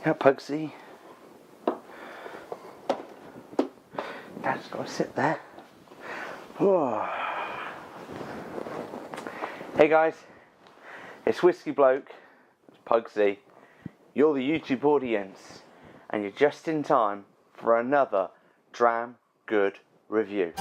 Yeah, Pugsy. Dad's got to sit there. Oh. Hey guys, it's Whisky Bloke, it's Pugsy. You're the YouTube audience, and you're just in time for another damn good review.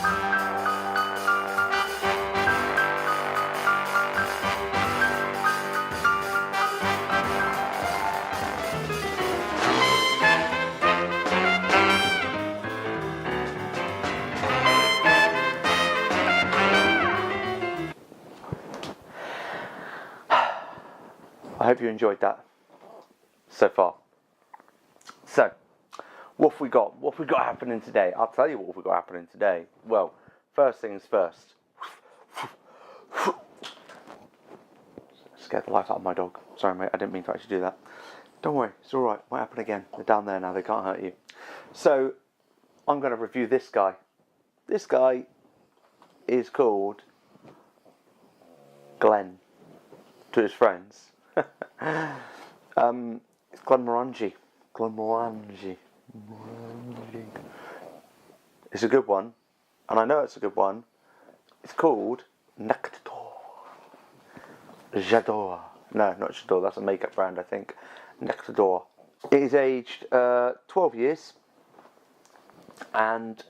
I hope you enjoyed that so far. So, what have we got? What have we got happening today? I'll tell you what we've got happening today. Well, first things first. Scared the life out of my dog. Sorry, mate, I didn't mean to actually do that. Don't worry, it's alright. Might happen again. They're down there now, they can't hurt you. So, I'm going to review this guy. This guy is called Glenn to his friends. It's Glenmorangie. Glenmorangie. It's a good one, and I know it's a good one. It's called Nectar D'or. J'adore. No, not J'adore. That's a makeup brand, I think. Nectar D'or. It is aged 12 years, and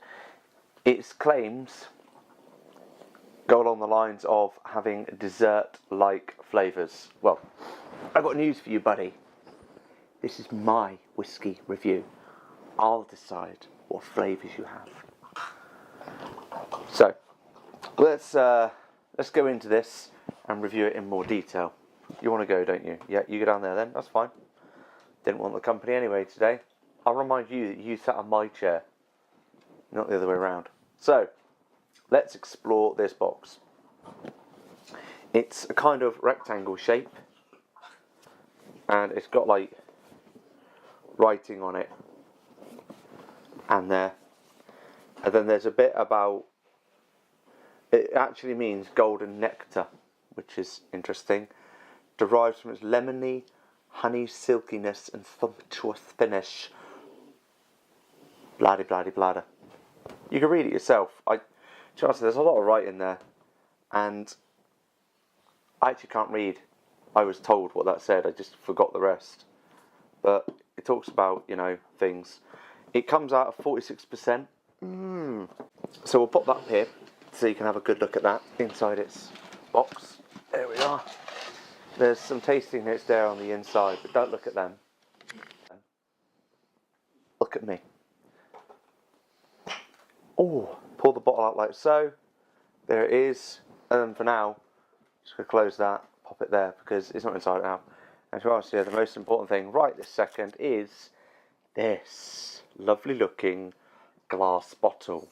its claims go along the lines of having dessert-like flavours. Well, I've got news for you, buddy. This is my whiskey review. I'll decide what flavours you have. So, let's go into this and review it in more detail. You want to go, don't you? Yeah, you go down there then. That's fine. Didn't want the company anyway today. I'll remind you that you sat on my chair, not the other way around. So, let's explore this box. It's a kind of rectangle shape, and it's got like writing on it, and there, and then there's a bit about, it actually means golden nectar, which is interesting. Derives from its lemony, honey silkiness and sumptuous finish. Bladdy bladdy bladder. You can read it yourself. There's a lot of writing there, and I actually can't read. I was told what that said, I just forgot the rest. But it talks about, you know, things. It comes out of 46%. So we'll pop that up here so you can have a good look at that inside its box. There we are. There's some tasting notes there on the inside, but don't look at them. Look at me. Oh, pull the bottle out like so. There it is. And for now, just going to close that, pop it there because it's not inside out. And to answer, the most important thing right this second is this lovely looking glass bottle.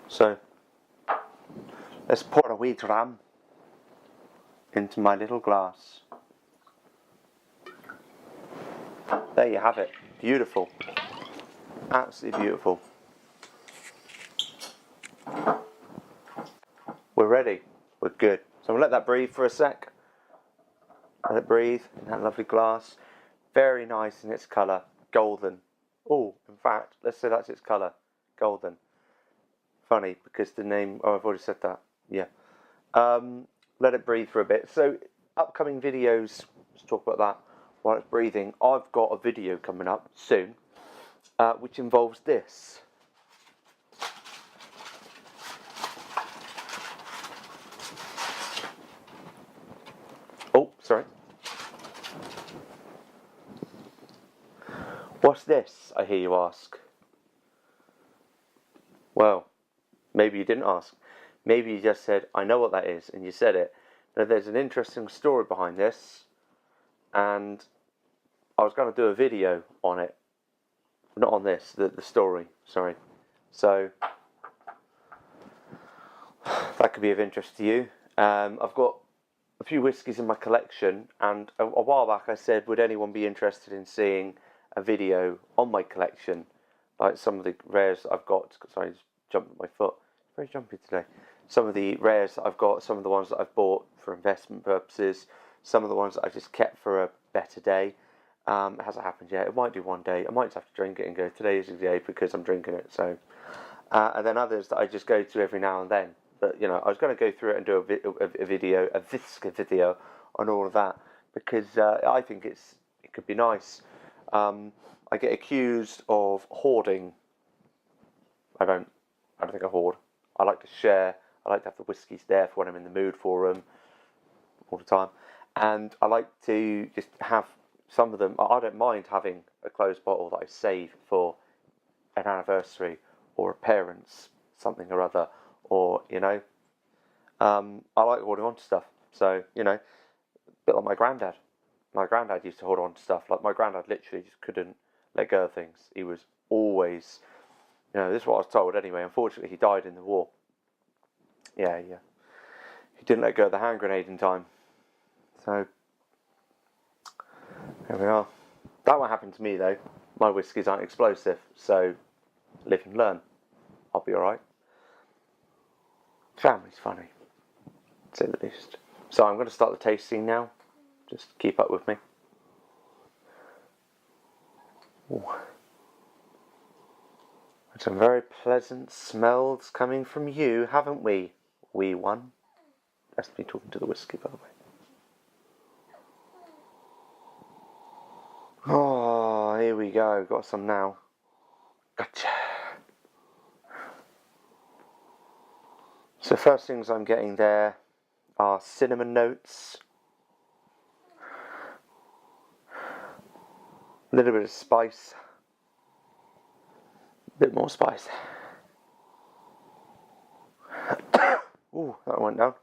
So, let's pour a wee dram into my little glass. There you have it. Beautiful. Absolutely beautiful. We're ready. We're good. So we'll let that breathe for a sec. Let it breathe in that lovely glass. Very nice in its colour. Golden. Oh, in fact, let's say that's its colour. Golden. Funny, because the name... Oh, I've already said that. Yeah. Let it breathe for a bit. So, upcoming videos, let's talk about that while it's breathing. I've got a video coming up soon, which involves this. Oh, sorry. What's this, I hear you ask? Well, maybe you didn't ask. Maybe you just said, I know what that is, and you said it. Now, there's an interesting story behind this, and I was going to do a video on it. Not on this, the story, sorry. So, that could be of interest to you. I've got a few whiskies in my collection, and a while back I said, would anyone be interested in seeing a video on my collection, like some of the rares that I've got. Sorry, I just jumped at my foot. Very jumpy today. some of the rares that I've got, some of the ones that I've bought for investment purposes, some of the ones that I've just kept for a better day. It hasn't happened yet. It might do one day. I might just have to drink it and go, today is the day because I'm drinking it. So, and then others that I just go to every now and then. But, you know, I was going to go through it and do a Whisky video on all of that because I think it could be nice. I get accused of hoarding. I don't think I hoard. I like to share. I like to have the whiskies there for when I'm in the mood for them all the time. And I like to just have some of them. I don't mind having a closed bottle that I save for an anniversary or a parent's something or other, or, you know, I like holding on to stuff. So, you know, a bit like my granddad. My granddad used to hold on to stuff. Like, my granddad literally just couldn't let go of things. He was always, you know, this is what I was told anyway. Unfortunately, he died in the war. Yeah. He didn't let go of the hand grenade in time. So, there we are. That won't happen to me, though. My whiskies aren't explosive, so live and learn. I'll be alright. Family's funny, to say the least. So I'm going to start the tasting now. Just keep up with me. Ooh. Some very pleasant smells coming from you, haven't we, wee one? That's me talking to the whiskey, by the way. Oh, here we go. Got some now. Gotcha. So first things I'm getting there are cinnamon notes. A little bit of spice. A bit more spice. Ooh, that went down.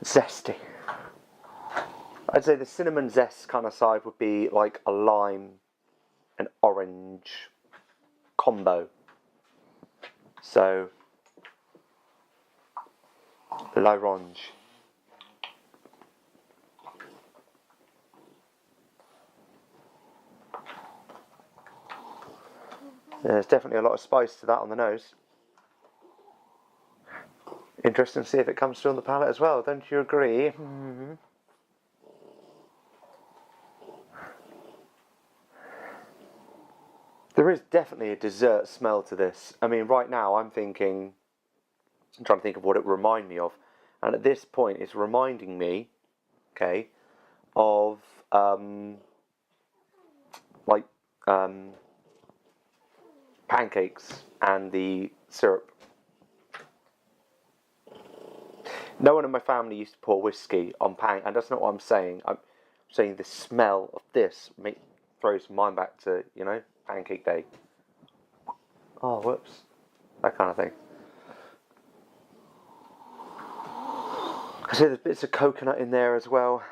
Zesty. I'd say the cinnamon zest kind of side would be like a lime and orange combo. So, l'orange. There's definitely a lot of spice to that on the nose. Interesting to see if it comes through on the palate as well, don't you agree? Mm-hmm. There is definitely a dessert smell to this. I mean, right now I'm trying to think of what it would remind me of. And at this point, it's reminding me, okay, of, pancakes and the syrup. No one in my family used to pour whiskey on and that's not what I'm saying. I'm saying the smell of this throws mine back to, you know, pancake day. Oh, whoops. That kind of thing. I see there's bits of coconut in there as well.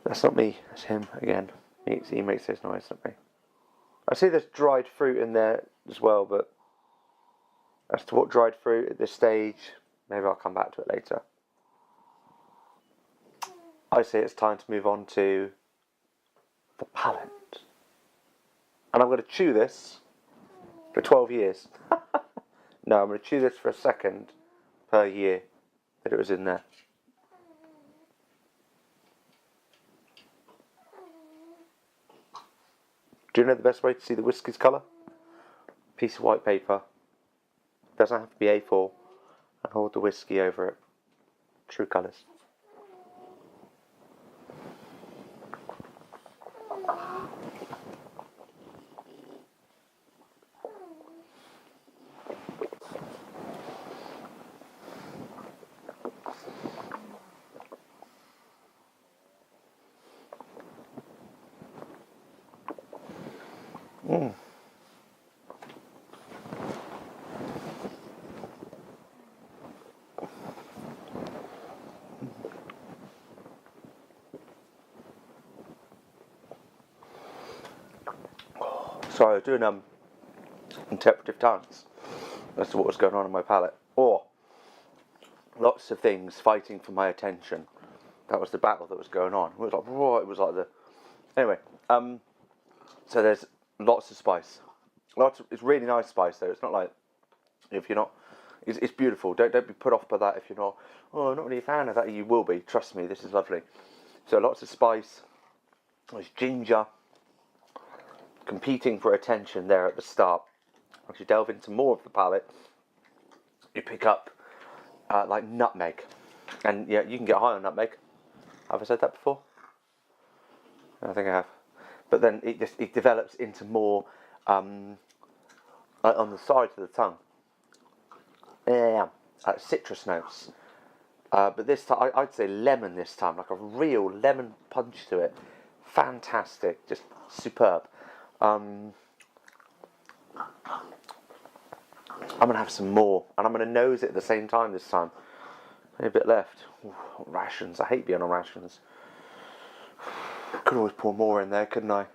That's not me, that's him again. He makes this noise, not me. I see there's dried fruit in there as well, but as to what dried fruit at this stage, maybe I'll come back to it later. I say it's time to move on to the palate. And I'm going to chew this for 12 years. No, I'm going to chew this for a second per year that it was in there. Do you know the best way to see the whiskey's colour? Piece of white paper. Doesn't have to be A4. And hold the whiskey over it. True colours. Sorry, I was doing interpretive dance as to what was going on in my palate. Oh, lots of things fighting for my attention. That was the battle that was going on. It was like, whoa, it was like the... Anyway, so there's lots of spice. It's really nice spice though. It's not like, if you're not... It's beautiful. Don't be put off by that if you're not, oh, I'm not really a fan of that. You will be. Trust me, this is lovely. So lots of spice. There's ginger. Competing for attention there at the start. As you delve into more of the palate, you pick up like nutmeg. And yeah, you can get high on nutmeg. Have I said that before? I think I have. But then it develops into more on the sides of the tongue. Yeah, citrus notes. But this time, I'd say lemon this time, like a real lemon punch to it. Fantastic, just superb. I'm going to have some more, and I'm going to nose it at the same time this time. Maybe a bit left. Ooh, rations, I hate being on rations. Could always pour more in there, couldn't I?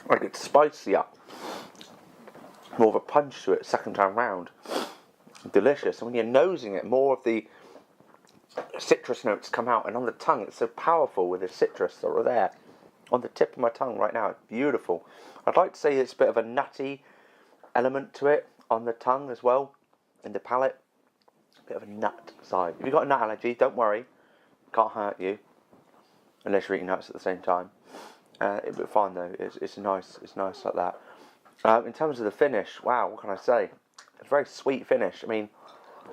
Like it's spicier, more of a punch to it second time round. Delicious. And when you're nosing it, more of the citrus notes come out, and on the tongue it's so powerful with the citrus that are there on the tip of my tongue right now. It's beautiful. I'd like to say it's a bit of a nutty element to it on the tongue as well, in the palate. A bit of a nut side. If you've got a nut allergy, don't worry, can't hurt you unless you're eating nuts at the same time. It'll be fine though. It's nice like that. In terms of the finish, wow, what can I say? It's a very sweet finish. I mean,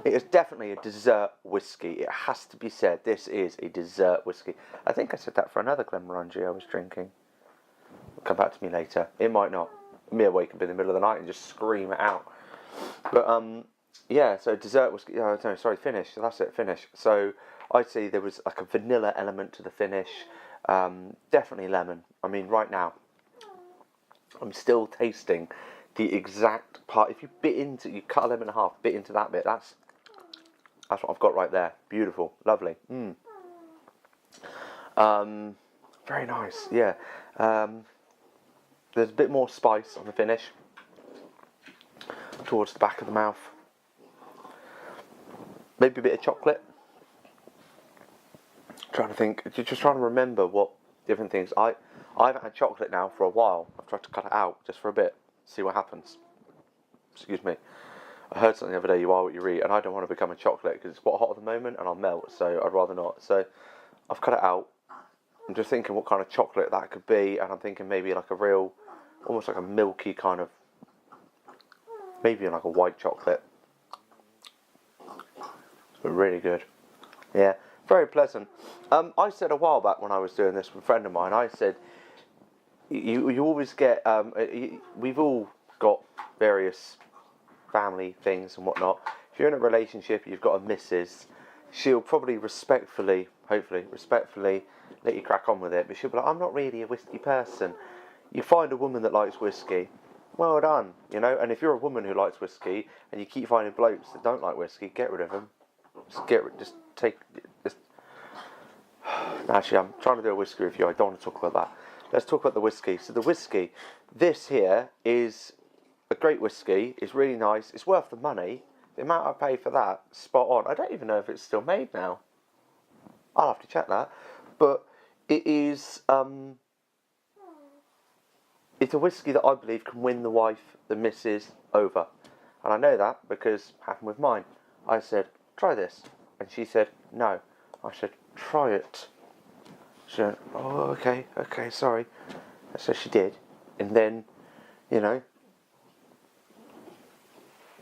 it is definitely a dessert whiskey. It has to be said. This is a dessert whiskey. I think I said that for another Glenmorangie I was drinking. It'll come back to me later. It might not. Me wake up in the middle of the night and just scream it out. But yeah. So dessert whiskey. Oh, no, sorry, finish. So that's it. Finish. So I'd say there was like a vanilla element to the finish. Definitely lemon. I mean, right now, I'm still tasting the exact part. If you you cut a lemon in half, bit into that bit. That's what I've got right there. Beautiful, lovely. Very nice. Yeah. There's a bit more spice on the finish towards the back of the mouth. Maybe a bit of chocolate. Trying to think, just trying to remember what different things. I haven't had chocolate now for a while. I've tried to cut it out just for a bit, see what happens. Excuse me. I heard something the other day, you are what you eat, and I don't want to become a chocolate because it's quite hot at the moment and I'll melt, so I'd rather not. So I've cut it out. I'm just thinking what kind of chocolate that could be, and I'm thinking maybe like a real, almost like a milky kind of, maybe like a white chocolate. But really good. Yeah. Very pleasant. I said a while back when I was doing this with a friend of mine, I said, you always get, we've all got various family things and whatnot. If you're in a relationship, you've got a missus, she'll probably hopefully respectfully let you crack on with it, but she'll be like, I'm not really a whiskey person. You find a woman that likes whiskey, well done, you know, and if you're a woman who likes whiskey, and you keep finding blokes that don't like whiskey, get rid of them. Actually, I'm trying to do a whiskey review. I don't want to talk about that. Let's talk about the whiskey. So the whiskey, this here is a great whiskey. It's really nice. It's worth the money. The amount I paid for that, spot on. I don't even know if it's still made now. I'll have to check that. But it is, it's a whiskey that I believe can win the wife, the missus, over. And I know that because it happened with mine. I said, try this. And she said, no. I said, try it. She went, oh, okay, sorry. So she did. And then, you know,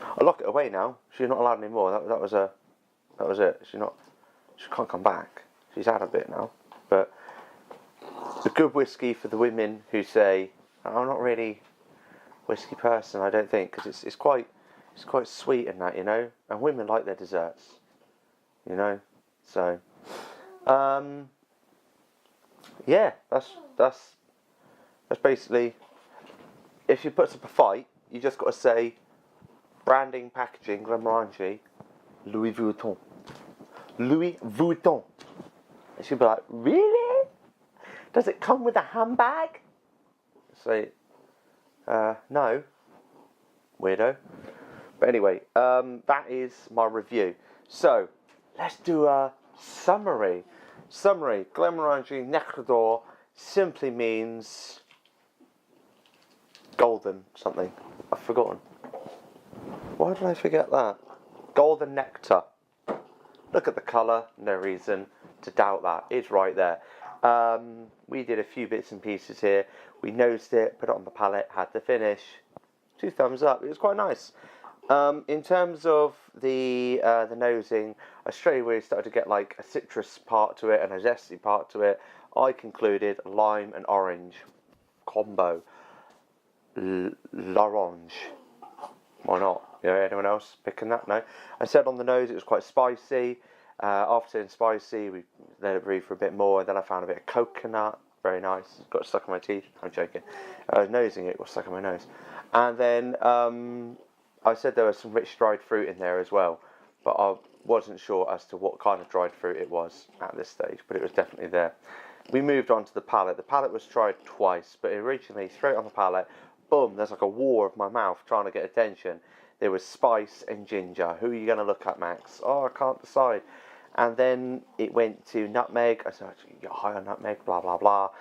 I lock it away now. She's not allowed anymore. That was it. She can't come back. She's had a bit now. But a good whiskey for the women who say, I'm not really a whiskey person, I don't think, because it's quite sweet and that, you know. And women like their desserts, you know. So Yeah, that's basically, if you put up a fight, you just got to say, branding, packaging, Glenmorangie, Louis Vuitton. Louis Vuitton. And she'll be like, really? Does it come with a handbag? Say, no. Weirdo. But anyway, that is my review. So, let's do a summary. Summary, Glenmorangie Nectar D'or simply means golden something. I've forgotten. Why did I forget that? Golden nectar. Look at the colour, no reason to doubt that. It's right there. We did a few bits and pieces here. We nosed it, put it on the palette, had the finish. 2 thumbs up. It was quite nice. In terms of the nosing, I straight away started to get like a citrus part to it and a zesty part to it. I concluded lime and orange combo. L'orange. Why not? Yeah, anyone else picking that? No. I said on the nose it was quite spicy. After saying spicy, we let it breathe for a bit more. And then I found a bit of coconut. Very nice. Got stuck in my teeth. I'm joking. I was nosing it. It got stuck in my nose. And then I said there was some rich dried fruit in there as well. But I wasn't sure as to what kind of dried fruit it was at this stage. But it was definitely there. We moved on to the palate. The palate was tried twice. But originally, straight on the palate, boom, there's like a war of my mouth trying to get attention. There was spice and ginger. Who are you going to look at, Max? Oh, I can't decide. And then it went to nutmeg. I said, you're high on nutmeg, blah, blah, blah.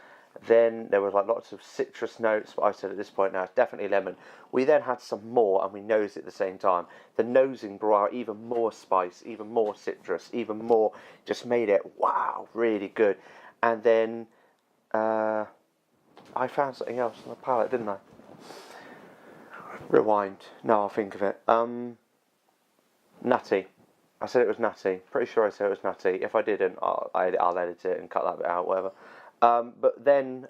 Then there was like lots of citrus notes. But I said at this point now, it's definitely lemon. We then had some more and we nosed it at the same time. The nosing brought out even more spice, even more citrus, even more. Just made it, wow, really good. And then I found something else on the palate, didn't I? Rewind. No, I'll think of it. Nutty. I said it was nutty. Pretty sure I said it was nutty. If I didn't, I'll edit it and cut that bit out, whatever. But then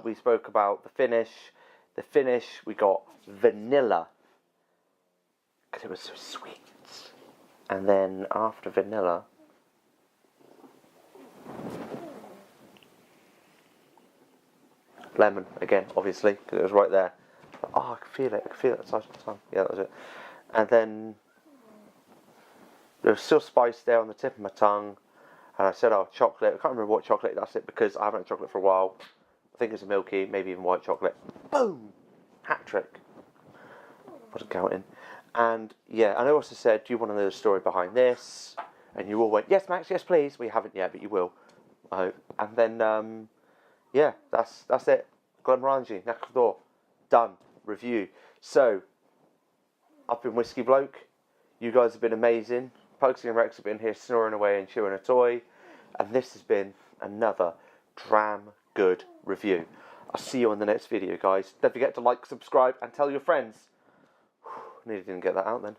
we spoke about the finish. The finish, we got vanilla. Because it was so sweet. And then after vanilla, lemon again, obviously, because it was right there. Oh, I can feel it. I can feel it at the size of my tongue. Yeah, that was it. And then there was still spice there on the tip of my tongue. And I said, oh, chocolate. I can't remember what chocolate. That's it, because I haven't had chocolate for a while. I think it's a milky, maybe even white chocolate. Boom! Hat trick. Wasn't counting. And yeah, and I also said, do you want to know the story behind this? And you all went, yes, Max, yes, please. We haven't yet, but you will, I hope. And then, yeah, that's it. Glenmorangie Nectar D'or. Done. Review. So, I've been Whiskey Bloke. You guys have been amazing. Pokesy and Rex have been here snoring away and chewing a toy. And this has been another damn good review. I'll see you on the next video, guys. Don't forget to like, subscribe, and tell your friends. Nearly didn't get that out then.